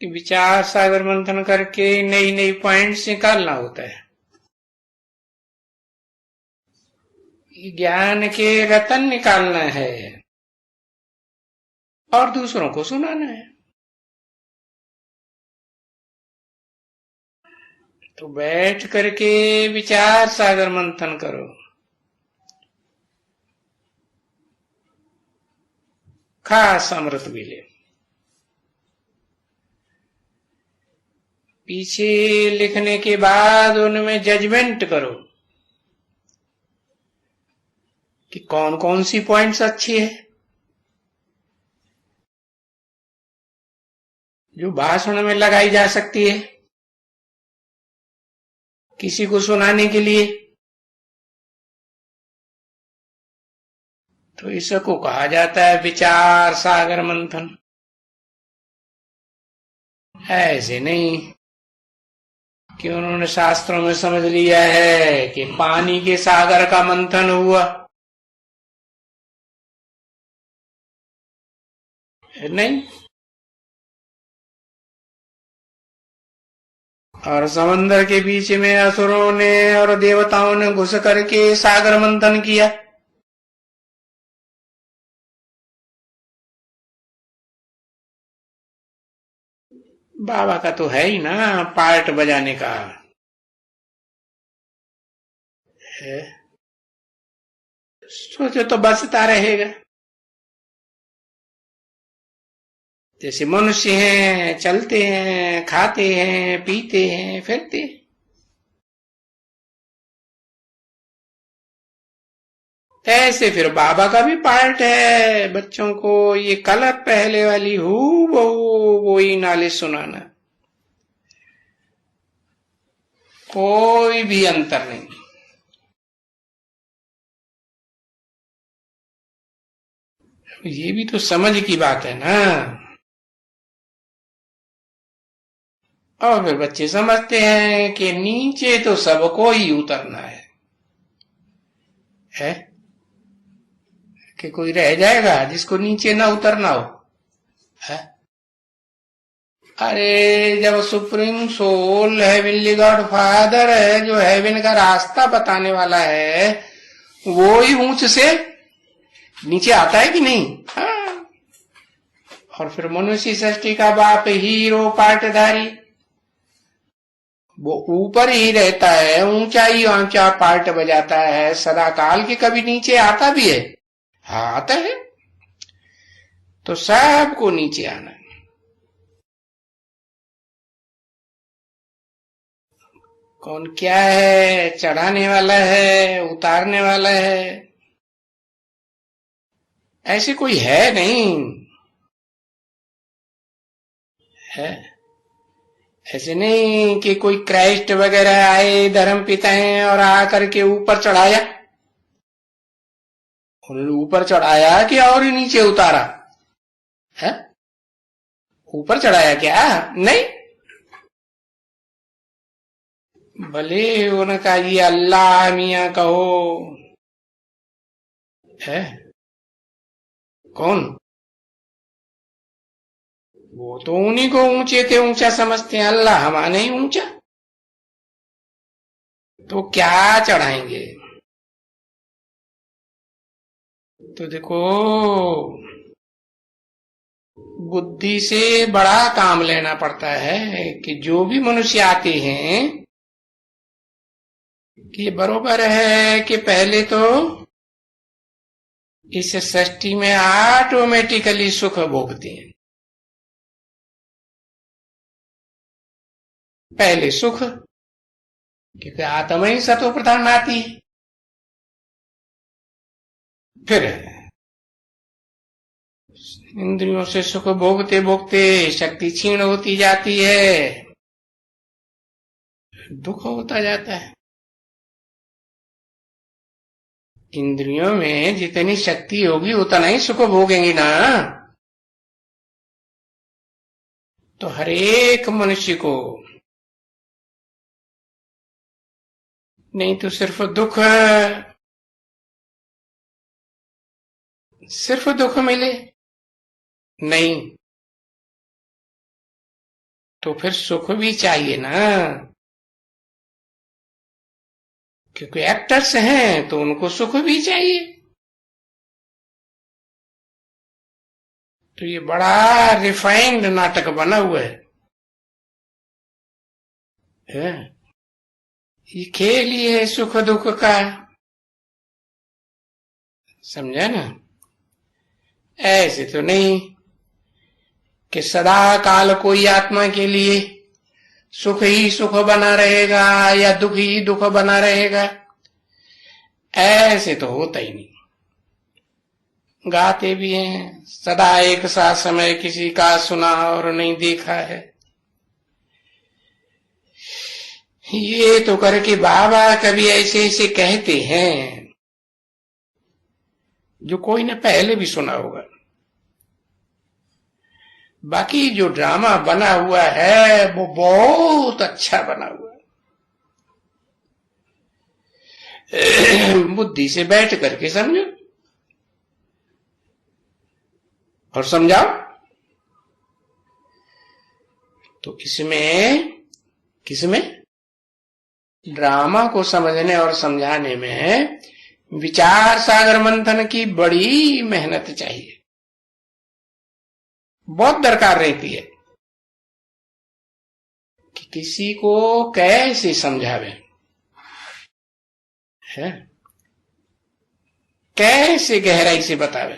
कि विचार सागर मंथन करके नई नई पॉइंट्स निकालना होता है। ज्ञान के रतन निकालना है और दूसरों को सुनाना है। तो बैठ करके विचार सागर मंथन करो। खास अमृत मिले। पीछे लिखने के बाद उनमें जजमेंट करो कि कौन कौन सी पॉइंट्स अच्छी है, जो भाषण में लगाई जा सकती है किसी को सुनाने के लिए। तो इसको कहा जाता है विचार सागर मंथन। ऐसे नहीं कि उन्होंने शास्त्रों में समझ लिया है कि पानी के सागर का मंथन हुआ। नहीं। और समंदर के बीच में असुरों ने और देवताओं ने घुस करके सागर मंथन किया। बाबा का तो है ही ना पार्ट बजाने का है। सोचो तो बसता रहेगा। जैसे मनुष्य हैं, चलते हैं, खाते हैं, पीते हैं, फिरते हैं। ऐसे फिर बाबा का भी पार्ट है बच्चों को ये कलर पहले वाली हूँ वो ही नाले सुनाना। कोई भी अंतर नहीं। ये भी तो समझ की बात है ना। और फिर बच्चे समझते हैं कि नीचे तो सबको ही उतरना है कि कोई रह जाएगा जिसको नीचे ना उतरना हो है। अरे जब supreme soul heavenly God father है जो हेवन का रास्ता बताने वाला है वो ही ऊंच से नीचे आता है कि नहीं। हाँ। और फिर मनुष्य सृष्टि का बाप हीरो पार्टधारी वो ऊपर ही रहता है, ऊंचा ही ऊंचा पार्ट बजाता है सदा काल के, कभी नीचे आता भी है। हाँ आता है। तो सबको नीचे आना। कौन क्या है, चढ़ाने वाला है, उतारने वाला है, ऐसे कोई है नहीं है। ऐसे नहीं कि कोई क्राइस्ट वगैरह आए धर्म पिता हैं और आकर के ऊपर चढ़ाया। उन्होंने ऊपर चढ़ाया कि और ही नीचे उतारा है। ऊपर चढ़ाया क्या? नहीं। भले उनका ये अल्लाह मियां कहो है। कौन? वो तो उन्हीं को ऊंचे थे ऊंचा समझते हैं, अल्लाह हमारा नहीं ऊंचा। तो क्या चढ़ाएंगे? तो देखो बुद्धि से बड़ा काम लेना पड़ता है कि जो भी मनुष्य आते हैं कि बरोबर है कि पहले तो इस सृष्टि में ऑटोमेटिकली सुख भोगते हैं। पहले सुख क्योंकि आत्मा ही सतो प्रधान आती है। फिर इंद्रियों से सुख भोगते भोगते शक्ति क्षीण होती जाती है, दुख होता जाता है। इंद्रियों में जितनी शक्ति होगी उतना ही सुख भोगेंगी ना। तो हर एक मनुष्य को नहीं तो सिर्फ दुख मिले नहीं। तो फिर सुख भी चाहिए ना, क्योंकि एक्टर्स हैं तो उनको सुख भी चाहिए। तो ये बड़ा रिफाइंड नाटक बना हुआ है? ये खेल ही है सुख दुख का, समझा ना? ऐसे तो नहीं कि सदा काल कोई आत्मा के लिए सुख ही सुख बना रहेगा या दुख ही दुख बना रहेगा, ऐसे तो होता ही नहीं। गाते भी हैं सदा एक सा समय किसी का सुना और नहीं देखा है। ये तो करके बाबा कभी ऐसे ऐसे कहते हैं जो कोई ने पहले भी सुना होगा। बाकी जो ड्रामा बना हुआ है वो बहुत अच्छा बना हुआ है। बुद्धि से बैठ करके समझो और समझाओ। तो किसमें ड्रामा को समझने और समझाने में विचार सागर मंथन की बड़ी मेहनत चाहिए, बहुत दरकार रहती है कि किसी को कैसे समझावे, है कैसे गहराई से बतावे।